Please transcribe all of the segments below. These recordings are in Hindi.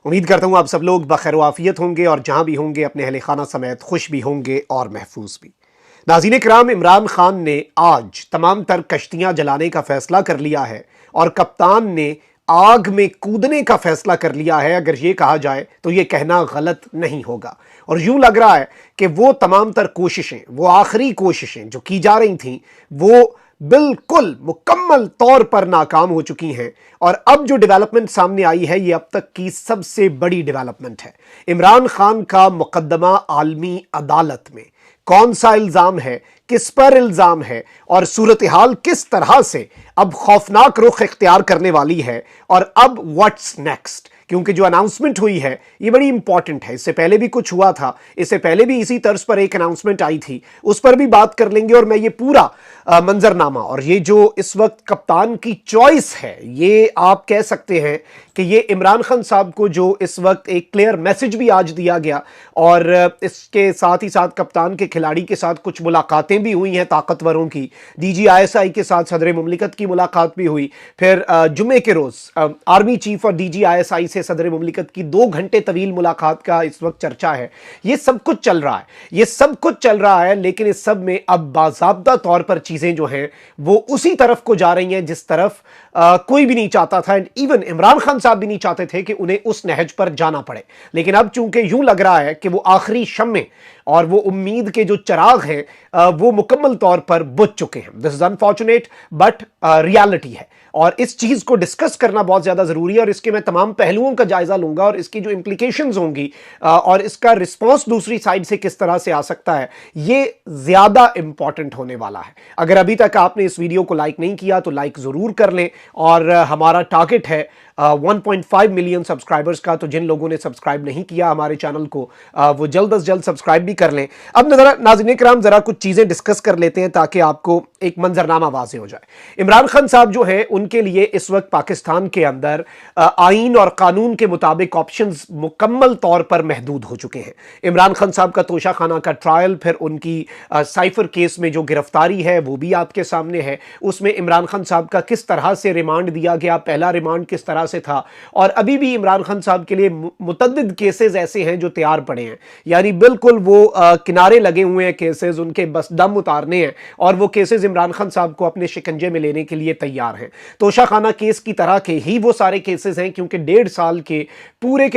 उम्मीद करता हूँ आप सब लोग बखैर आफियत होंगे और जहाँ भी होंगे अपने अहले खाना समेत खुश भी होंगे और महफूज भी। नाज़रीन किराम, इमरान खान ने आज तमाम तर कश्तियाँ जलाने का फैसला कर लिया है और कप्तान ने आग में कूदने का फैसला कर लिया है। अगर ये कहा जाए तो ये कहना गलत नहीं होगा। और यूं लग रहा है कि वो तमाम तर कोशिशें, वो आखिरी कोशिशें जो की जा रही थीं, वो बिल्कुल मुकम्मल तौर पर नाकाम हो चुकी हैं। और अब जो डेवलपमेंट सामने आई है ये अब तक की सबसे बड़ी डेवलपमेंट है। इमरान खान का मुकदमा आलमी अदालत में, कौन सा इल्जाम है, किस पर इल्जाम है और सूरत हाल किस तरह से अब खौफनाक रुख इख्तियार करने वाली है। और अब व्हाट्स नेक्स्ट, क्योंकि जो अनाउंसमेंट हुई है ये बड़ी इंपॉर्टेंट है। इससे पहले भी कुछ हुआ था, इससे पहले भी इसी तर्ज पर एक अनाउंसमेंट आई थी, उस पर भी बात कर लेंगे। और मैं ये पूरा मंजरनामा और ये जो इस वक्त कप्तान की चॉइस है, ये आप कह सकते हैं कि ये इमरान खान साहब को जो इस वक्त एक क्लियर मैसेज भी आज दिया गया। और इसके साथ ही साथ कप्तान के खिलाड़ी के साथ कुछ मुलाकातें भी हुई हैं ताकतवरों की। DGISI के साथ सदर मुमलिकत की मुलाकात भी हुई। फिर जुमे के रोज़ आर्मी चीफ और DGISI से सदर मुमलिकत की 2 घंटे तवील मुलाकात का इस वक्त चर्चा है। ये सब कुछ चल रहा है, ये सब कुछ चल रहा है, लेकिन इस सब में अब बाज़ाब्ता तौर पर चीज़ें जो हैं वो उसी तरफ को जा रही हैं जिस तरफ कोई भी नहीं चाहता था। एंड इवन इमरान खान साहब भी नहीं चाहते थे कि उन्हें उस नहज पर जाना पड़े। लेकिन अब चूंकि यूं लग रहा है कि वो आखिरी शम्मे और वो उम्मीद के जो चिराग हैं वो मुकम्मल तौर पर बुझ चुके हैं। This is unfortunate but reality है। और इस चीज को डिस्कस करना बहुत ज्यादा जरूरी है और इसके मैं तमाम पहलुओं का जायजा लूंगा और इसकी जो इंप्लीकेशंस होंगी और इसका रिस्पॉन्स दूसरी साइड से किस तरह से आ सकता है, ये ज्यादा इंपॉर्टेंट होने वाला है। अगर अभी तक आपने इस वीडियो को लाइक नहीं किया तो लाइक जरूर कर लें। और हमारा टारगेट है 1.5 मिलियन सब्सक्राइबर्स का, तो जिन लोगों ने सब्सक्राइब नहीं किया हमारे चैनल को वो जल्द से जल्द सब्सक्राइब भी कर लें। अब नाज़रीन किराम जरा कुछ चीजें डिस्कस कर लेते हैं ताकि आपको एक मंजरनामा वाज़ेह हो जाए। इमरान खान साहब जो हैं उनके लिए इस वक्त पाकिस्तान के अंदर आईन और कानून के मुताबिक ऑप्शंस मुकम्मल तौर पर महदूद हो चुके हैं। इमरान खान साहब का तोशा खाना का ट्रायल, फिर उनकी साइफर केस में जो गिरफ्तारी है वो भी आपके सामने है। उसमें इमरान खान साहब का किस तरह से रिमांड दिया गया, पहला रिमांड किस तरह से था। और अभी भी इमरान खान साहब के लिए मुतअद्दिद केसेस ऐसे हैं जो तैयार पड़े हैं, यानी बिल्कुल वो किनारे लगे हुए हैं केसेस, उनके बस दम उतारने हैं और वो केसेस इमरान खान साहब को अपने शिकंजे में लेने के लिए तैयार हैं। तोशा खाना केस की तरह के ही वो सारे केसेस हैं, क्योंकि 1.5 साल के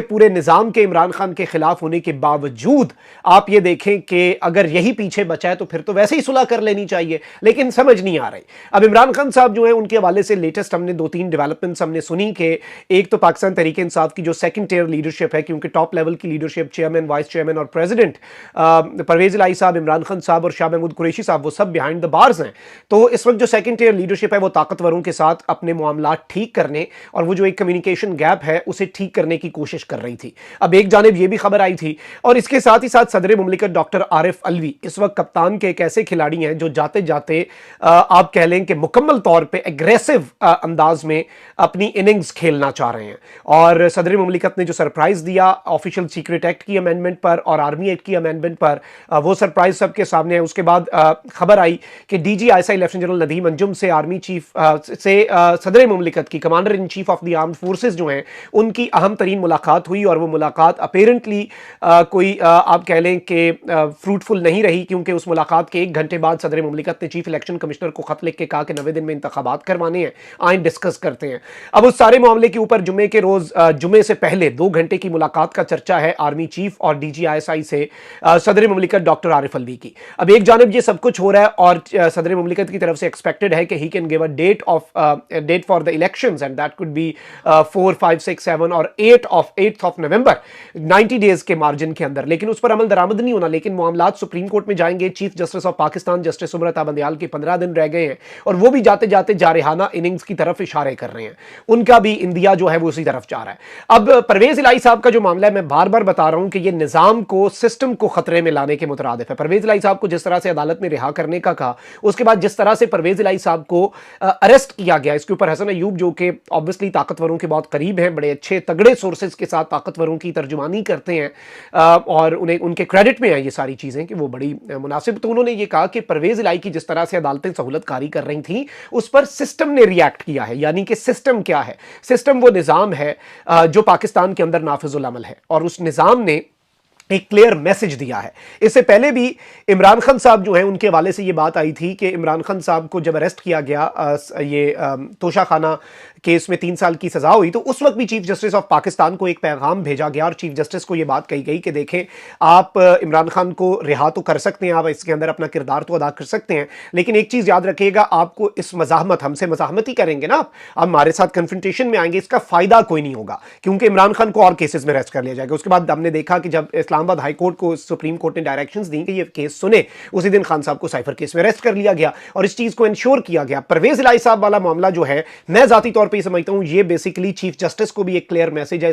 पूरे निजाम के इमरान खान के खिलाफ होने के बावजूद आप ये देखें कि अगर यही पीछे बचा है तो फिर तो वैसे ही सुलह कर लेनी चाहिए, लेकिन समझ नहीं आ रही। अब इमरान खान साहब जो है उनके हवाले से लेटेस्ट हमने 2-3 डेवलपमेंट्स हमने सुनी कि एक तो पाकिस्तान तहरीक इंसाफ की जो सेकंड टियर लीडरशिप है, क्योंकि टॉप लेवल की लीडरशिप चेयरमैन, वाइस चेयरमैन और प्रेसिडेंट परवेज इलाही साहब, इमरान खान साहब और शाह महमूद कुरैशी साहब, वो सब बिहाइंड द बार्स हैं। तो इस वक्त जो सेकंड टियर लीडरशिप है वो ताकतवरों के साथ अपने मामला ठीक करने और वो जो एक कम्युनिकेशन गैप है उसे ठीक करने की कोशिश कर रही थी। अब एक जानिब ये भी खबर आई थी और इसके साथ ही साथ सदर मुमलिकत डॉक्टर आरिफ अलवी इस वक्त कप्तान के एक ऐसे खिलाड़ी हैं जो जाते जाते आप कह लें कि मुकम्मल तौर पे एग्रेसिव अंदाज में अपनी इनिंग्स खेलना चाह रहे हैं। और सदर मुमलिकत ने जो सरप्राइज दिया ऑफिशियल सीक्रेट एक्ट की अमेंडमेंट पर और आर्मी एक्ट की अमेंडमेंट पर, वो सरप्राइज सबके सामने है। उसके बाद खबर आई कि DGISI lieutenant general Nadeem Anjum से आर्मी चीफ से सदर मुमलिकत की commander in chief of the armed forces जो हैं उनकी अहम तरीन मुलाकात हुई और वो मुलाकात अपेरेंटली कोई आप कह लें कि फ्रूटफुल नहीं रही, क्योंकि उस मुलाकात के 1 घंटे बाद सदर मुमलिकत ने चीफ इलेक्शन कमिश्नर को खत लिख के कहा कि 90 दिन में इंतखाबात करवाने हैं, आए डिस्कस करते हैं। अब उस सारे मामले के ऊपर जुमे के रोज जुमे से पहले 2 घंटे की मुलाकात का चर्चा है आर्मी चीफ और DGISI से सदर मुमलिकत डॉक्टर आरिफ अलवी की। अब एक जानिब ये सब कुछ हो रहा है और सदर मुमलिकत की तरफ से एक्सपेक्टेड है कि he can give a date for the elections and that could be 4, 5, 6, 7 और 8 ऑफ नवंबर, 90 डेज के मार्जिन के अंदर। लेकिन उस पर अमल दरामद नहीं होना, लेकिन मामलात सुप्रीम कोर्ट में जाएंगे। Chief justice of Pakistan justice Umar Ata Bandial के 15 दिन रह गए हैं और वो भी जाते जाते जारहाना इनिंग्स की तरफ इशारे कर रहे हैं। उनका भी इंडिया जो है वो उसी तरफ जा रहा है। अब परवेज इलाही साहब का जो मामला है, मैं बार बार बता रहा हूं कि ये निजाम को, सिस्टम को खतरे में लाने के मुतरादिफ है। परवेज इलाही साहब को जिस तरह से अदालत में रिहा करने का कहा, उसके बाद जिस तरह से परवेज इलाही साहब को अरेस्ट किया गया, इसके ऊपर हसन अयूब जो कि ऑब्वियसली ताकतवरों के बहुत करीब हैं, बड़े अच्छे तगड़े सोर्सेज के साथ ताकतवरों की तर्जुमानी करते हैं और उन्हें उनके क्रेडिट में है ये सारी चीजें कि वो बड़ी मुनासिब। तो उन्होंने ये कहा कि परवेज इलाही की जिस तरह से अदालतें सहूलतकारी कर रही थी उस पर सिस्टम ने रिएक्ट किया है। यानी कि सिस्टम क्या है? सिस्टम वो निज़ाम है जो पाकिस्तान के अंदर नाफिजुल अमल है, और उस निज़ाम ने एक क्लियर मैसेज दिया है। इससे पहले भी इमरान खान साहब जो हैं, उनके हवाले से ये बात आई थी कि इमरान खान साहब को जब अरेस्ट किया गया तोशा खाना केस में 3 साल की सजा हुई, तो उस वक्त भी चीफ जस्टिस ऑफ पाकिस्तान को एक पैगाम भेजा गया और चीफ जस्टिस को यह बात कही गई कि देखें, आप इमरान खान को रिहा तो कर सकते हैं, आप इसके अंदर अपना किरदार तो अदा कर सकते हैं, लेकिन एक चीज़ याद रखिएगा, आपको इस मज़ाहमत, हमसे मज़ाहमत ही करेंगे ना, आप हमारे साथ कन्फ्रंटेशन में आएंगे, इसका फ़ायदा कोई नहीं होगा, क्योंकि इमरान खान को और केसेस में अरेस्ट कर लिया जाएगा। उसके बाद हमने देखा कि जब इस्लामाबाद हाई कोर्ट को सुप्रीम कोर्ट ने डायरेक्शंस दी कि ये केस सुने, उसी दिन खान साहब को साइफर केस में अरेस्ट कर लिया गया और इस चीज़ को इंश्योर किया गया। परवेज इलाही साहब वाला मामला जो है, मैं ज़ाती तौर पर समझता हूँ ये बेसिकली चीफ जस्टिस को भी एक क्लियर मैसेज है,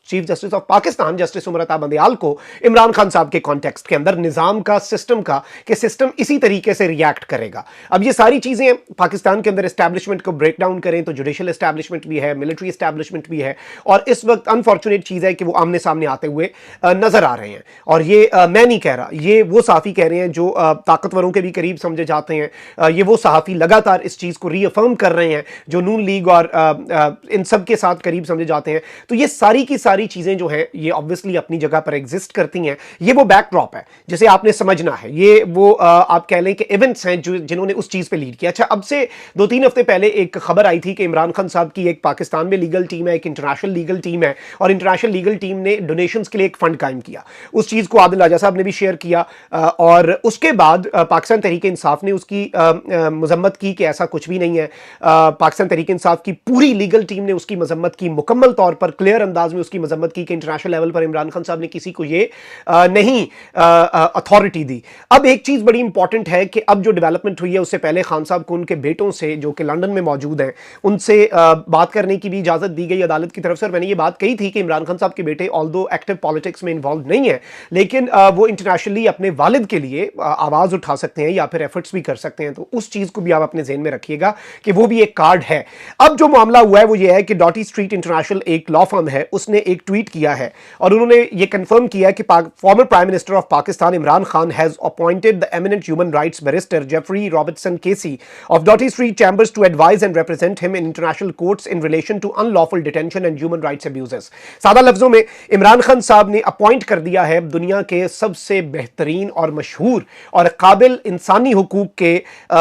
chief justice of Pakistan justice Umar Ata Bandial को, इमरान खान साहब के कॉन्टेक्स्ट के अंदर, निजाम का, सिस्टम का, कि सिस्टम इसी तरीके से रिएक्ट करेगा। अब ये सारी चीजें पाकिस्तान के अंदर एस्टैब्लिशमेंट को ब्रेक डाउन करें तो जुडिशियल एस्टैब्लिशमेंट भी है, मिलिट्री एस्टैब्लिशमेंट भी है, और इस वक्त अनफॉर्चुनेट चीज है कि वो आमने सामने आते हुए नजर आ रहे हैं। और ये मैं नहीं कह रहा, ये वो सहाफी कह रहे हैं जो ताकतवरों के भी करीब समझे जाते हैं, ये वो सहाफी लगातार इस चीज को रीअफर्म कर रहे हैं जो नून लीग और इन सब के साथ करीब समझे जाते हैं। तो ये सारी की सारी चीजें जो हैं, ये ऑब्वियसली अपनी जगह पर एग्जिस्ट करती हैं। ये वो बैकड्रॉप है जिसे आपने समझना है, ये वो आप कह लें कि इवेंट्स हैं जो जिन्होंने उस चीज पे लीड किया। अच्छा, अब से 2-3 हफ्ते पहले एक खबर आई थी कि इमरान खान साहब की एक पाकिस्तान में लीगल टीम है, एक इंटरनेशनल लीगल टीम है, और इंटरनेशनल लीगल टीम ने डोनेशंस के लिए एक फंड कायम किया। उस चीज को आदिल राजा साहब ने भी शेयर किया, और उसके बाद पाकिस्तान तहरीक इंसाफ ने उसकी मजम्मत की कि ऐसा कुछ भी नहीं है। पाकिस्तान तहरीक इंसाफ की पूरी लीगल टीम ने उसकी मजम्मत की, मुकम्मल तौर पर क्लियर अंदाज में उसकी मजम्मत की कि इंटरनेशनल लेवल पर इमरान खान साहब ने किसी को ये नहीं अथॉरिटी दी। अब एक चीज बड़ी इंपॉर्टेंट है कि अब जो डेवलपमेंट हुई है, उससे पहले खान साहब को उनके बेटों से, जो कि लंदन में मौजूद हैं, उनसे बात करने की भी इजाजत दी गई अदालत की तरफ से। और मैंने ये बात कही थी कि इमरान खान साहब के बेटे ऑल्दो एक्टिव पॉलिटिक्स में इन्वॉल्व नहीं है, लेकिन वो इंटरनेशनली अपने वालिद के लिए आवाज उठा सकते हैं या फिर एफर्ट्स भी कर सकते हैं। तो उस चीज को भी आप अपने ज़हन में रखिएगा कि वो भी एक कार्ड है। अब जो मामला हुआ है वो ये है कि डॉटी स्ट्रीट इंटरनेशनल एक लॉ फर्म है, उसने एक ट्वीट किया है और उन्होंने ये कंफर्म किया कि former prime minister of Pakistan Imran Khan has appointed the eminent human rights barrister Geoffrey Robertson KC of Doughty Street Chambers to advise and represent him in international courts in relation to unlawful detention and human rights abuses. सादा लफ्जों में इमरान खान साहब ने अपॉइंट कर दिया है दुनिया के सबसे बेहतरीन और मशहूर और काबिल इंसानी हुकूक के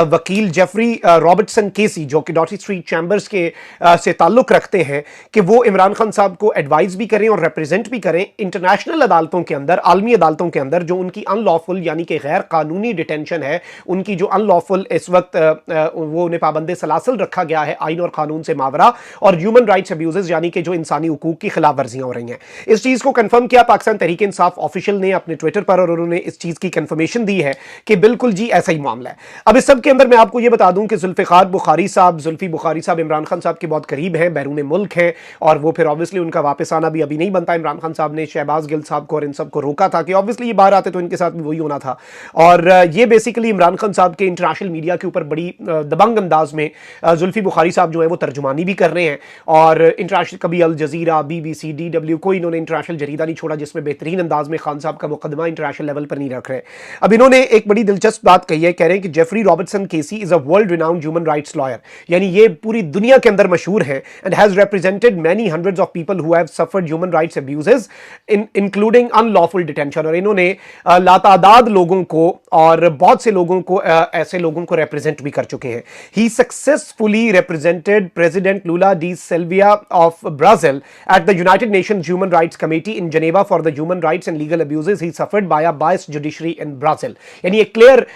वकील जेफरी रॉबर्टसन केसी, जो कि डॉटी स्ट्रीट चैम्बर्स के से ताल्लुक रखते हैं, कि वो इमरान खान साहब को एडवाइस भी करें और रिप्रेजेंट भी करें इंटरनेशनल अदालतों के अंदर, आलमी अदालतों के अंदर, जो उनकी अनलॉफुल यानी कि गैर कानूनी डिटेंशन है, उनकी जो अनलॉफुल इस वक्त वो उन्हें पाबंदे सलासल रखा गया है आइन और कानून से मावरा, और ह्यूमन राइट्स अब्यूजेस यानी कि जो इंसानी हुकूक की खिलाफ वर्जियां हो रही हैं। इस चीज को कंफर्म किया पाकिस्तान तहरीक इंसाफ ऑफिशियल ने अपने ट्विटर पर, और उन्होंने इस चीज की कंफर्मेशन दी है कि बिल्कुल जी ऐसा ही मामला है। अब इस सब के अंदर मैं आपको यह बता दूं कि जुल्फिकार बुखारी साहब, जुल्फी बुखारी साहब इमरान खान साहब के बहुत करीब हैं, बैरून मुल्क हैं, और वो फिर ऑब्वियसली उनका वापस आना भी अभी नहीं बनता। इमरान खान साहब ने शहबाज गिल साहब को और इन सब को रोका था कि ऑब्वियसली ये बाहर आते तो इनके साथ भी वही होना था। और ये बेसिकली इमरान खान साहब के इंटरनेशनल मीडिया के ऊपर बड़ी दबंग अंदाज में जुल्फी बुखारी साहब जो है वो तर्जुमानी भी कर रहे हैं, और इंटरनेशनल कभी अल जजीरा, BBC, DW, कोई इन्होंने इंटरनेशनल जरीदा नहीं छोड़ा जिसमें बेहतरीन अंदाज में खान साहब का मुकदमा इंटरनेशनल लेवल पर नहीं रख रहे। अब इन्होंने एक बड़ी दिलचस्प बात कही है, कह रहे हैं कि Geoffrey Robertson KC is a world renowned human rights lawyer, यानी ये पूरी दुनिया के अंदर मशहूर है, and has represented many hundreds of people who have suffered human rights abuses including unlawful detention. और इन्होंने लातादाद लोगों को और बहुत से लोगों को, ऐसे लोगों को रिप्रेजेंट भी कर चुके हैं। He successfully represented president Lula da Silva of Brazil at the United Nations Human Rights Committee in Geneva for the human rights and legal abuses he suffered by a biased judiciary in Brazil. यानी एक क्लियर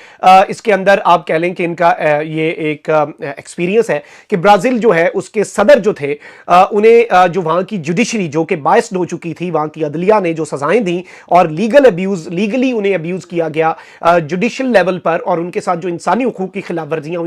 इसके अंदर आप कह लें कि इनका ये एक एक्सपीरियंस है कि ब्राजील जो है उसके सदर जो थे, उन्हें जो वहां की जुडिशरी जो कि बायस्ड हो चुकी थी, वहां की अदलिया ने जो सजाएं दी और लीगली उन्हें अब्यूज किया गया जुडिशियल लेवल पर, और उनके साथ जो इंसानी हुकूक की खिलाफ वर्जियां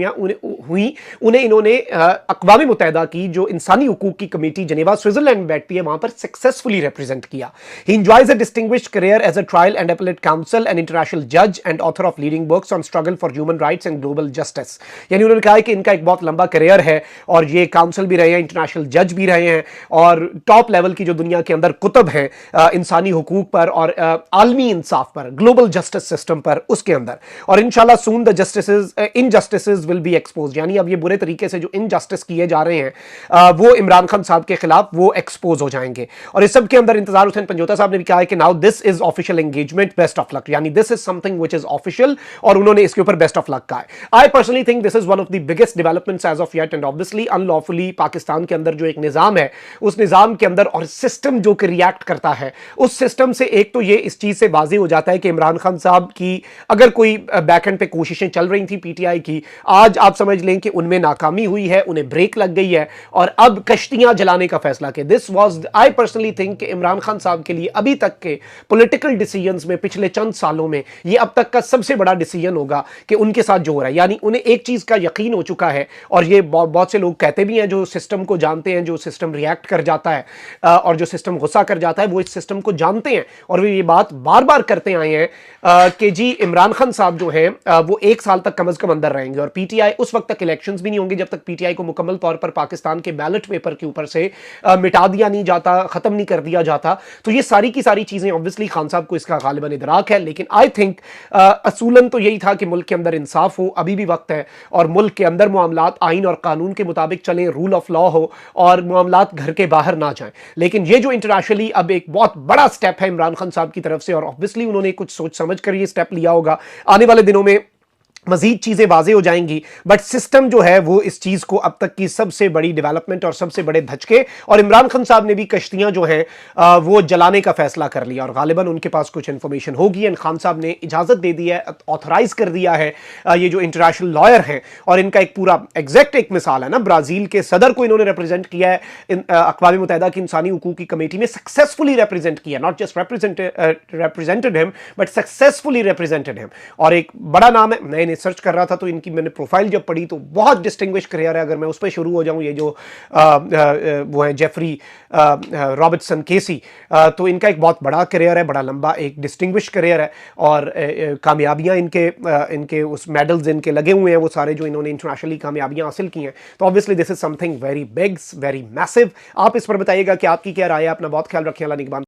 हुई उन्हें इन्होंने अक़वाम मुत्तहिदा की जो इंसानी हुकूक की कमेटी जनेवा स्विट्जरलैंड में बैठती है वहां पर सक्सेसफुली रिप्रेजेंट किया। He enjoys a distinguished career as a trial and appellate counsel and international जज and author of leading books on struggle for human rights and global justice. यानी उन्होंने कहा कि इनका एक बहुत लंबा करियर है और ये ये काउंसिल भी रहे हैं, इंटरनेशनल जज भी रहे हैं और टॉप लेवल की जो दुनिया के अंदर कुतुब हैं इंसानी हुकूक पर और आलमी इंसाफ पर, ग्लोबल जस्टिस सिस्टम पर, उसके अंदर। और इंशाल्लाह soon the justices injustices will be expose, यानी अब ये बुरे तरीके से जो इनजस्टिस किए जा रहे हैं वो इमरान खान साहब के खिलाफ वो एक्सपोज हो जाएंगे। और इस सब के अंदर इंतजार हुसैन पंजोता साहब ने भी कहा है कि now this is official engagement, best of luck, यानी this is something which is official और उन्होंने इसके ऊपर बेस्ट ऑफ लक कहा है। I personally think this is one of the biggest developments as of yet, and obviously unlawfully Pakistan के अंदर जो एक निजाम है उस निजाम के अंदर और सिस्टम जो कि रिएक्ट करता है उस सिस्टम से एक तो ये इस चीज से वाज़ेह हो जाता है कि इमरान खान साहब की अगर कोई बैकएंड पे कोशिशें चल रही थी पीटीआई की, आज आप समझ लें कि उनमें नाकामी हुई है, उन्हें ब्रेक लग गई है और अब कश्तियां जलाने का फैसला किया। This was I personally think कि इमरान खान साहब के लिए अभी तक के पॉलिटिकल डिसीजंस में पिछले चंद सालों में ये अब तक का सबसे बड़ा डिसीजन होगा कि उनके साथ जो हो रहा है, यानी उन्हें एक चीज का यकीन हो चुका है और ये बहुत से लोग कहते भी हैं जो सिस्टम को जानते हैं, जो सिस्टम रिएक्ट कर जाता है और जो सिस्टम गुस्सा कर जाता है वो इस सिस्टम को जानते हैं और वे ये बात बार बार करते आए हैं कि जी इमरान खान साहब जो हैं वो 1 साल तक कम से कम अंदर रहेंगे और पीटीआई उस वक्त तक इलेक्शंस भी नहीं होंगे जब तक पीटीआई को मुकम्मल तौर पर पाकिस्तान के बैलेट पेपर के ऊपर से मिटा दिया नहीं जाता, खत्म नहीं कर दिया जाता। तो ये सारी की सारी चीजें ऑब्वियसली खान साहब को इसका गालिबन इदराक है, लेकिन आई थिंक असूलन तो यही था कि मुल्क के अंदर इंसाफ हो, अभी भी वक्त है और मुल्क के अंदर मामलात आइन और कानून के मुताबिक चलें, रूल ऑफ लॉ हो और मामलात घर के बाहर ना जाएं। लेकिन ये जो इंटरनेशनली अब एक बहुत बड़ा स्टेप है इमरान खान साहब की तरफ से और ऑब्वियसली उन्होंने कुछ सोच समझ कर ये स्टेप लिया होगा, आने वाले दिनों में मजीद चीजें वाजे हो जाएंगी, बट सिस्टम जो है वो इस चीज को अब तक की सबसे बड़ी डेवलपमेंट और सबसे बड़े धचके, और इमरान खान साहब ने भी कश्तियां जो हैं वो जलाने का फैसला कर लिया और गालिबन उनके पास कुछ इंफॉर्मेशन होगी एंड खान साहब ने इजाजत दे दी है, ऑथराइज कर दिया है ये जो इंटरनेशनल लॉयर हैं और इनका एक पूरा एग्जैक्ट एक मिसाल है ना, ब्राजील के सदर को इन्होंने रिप्रेजेंट किया है अक़वाम मुत्तहिदा की इंसानी हुकूक की कमेटी में, सक्सेसफुली रिप्रेजेंट किया, not just represented him but successfully represented him. और एक बड़ा नाम है, मैंने सर्च कर रहा था तो इनकी मैंने प्रोफाइल जब पढ़ी तो बहुत डिस्टिंग्विश करियर है। अगर मैं उस पर शुरू हो जाऊं, ये जो वो है जेफरी रॉबर्टसन केसी, तो इनका एक बहुत बड़ा करियर है, बड़ा लंबा एक डिस्टिंग्विश करियर है और कामयाबियां इनके उस मेडल्स इनके लगे हुए हैं वो सारे जो इन्होंने इंटरनेशनली कामयाबियां हासिल की हैं। तो obviously this is something very big, very massive. आप इस पर बताइएगा कि आपकी क्या राय है। अपना बहुत ख्याल रखें। अल्लाह निगहबान।